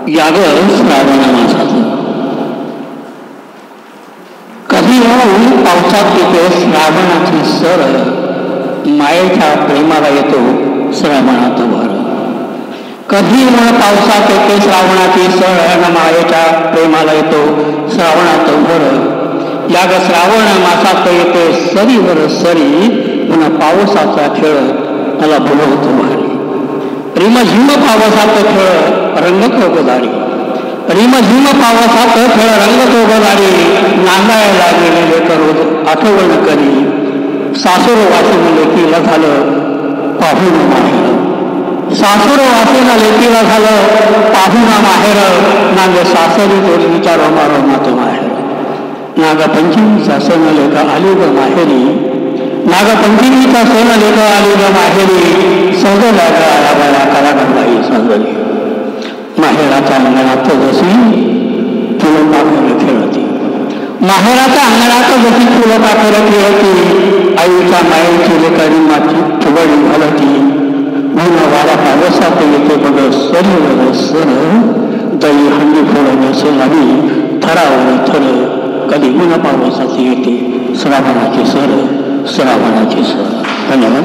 याग श्रावण मासाचं. कधी येऊन पावसात येते श्रावणाची सर, मायेच्या प्रेमाला येतो श्रावणात भर. कधी मग पावसात येते श्रावणाची सर, मायेच्या प्रेमाला येतो श्रावणात भर. याग श्रावण मासात येते सरीवर सरी, पुन्हा पावसाचा खेळ मला बोलवतो भारी. रिमझिम पावसात खेळ रंगतो गोदारी, रिमझिम पावसात खेळ रंगतो गोदारी. नांदायला गेलेले करोज आठवण करी, सासूर वाचून लेकीला झालं पाहून माहेर. सासूर वाचून लेकीला झालं पाहून माहेर. नाग सासरी तोरी विचारो मारो मातो माहेर. नागपंचमीचा सण लेख आली ग माहेरी, नागपंचमीचा सण लेख आली ग माहेरी. सजल्या गाळा करा गंगाई सजली, माहेराच्या अंगणात जशी फुलं पाखर खेळती. माहेराच्या अंगणात जशी फुलं पाखर खेळती. आईच्या मायेची लेकरी माती फुगडी घालती. म्हणून वारा पावसात येते बघ सरीवर सर, दही हंडी फोडून असे लावी थरावर थर. कधी गुण पावसाची येते श्रावणाची सर, श्रावणाची सर. धन्यवाद.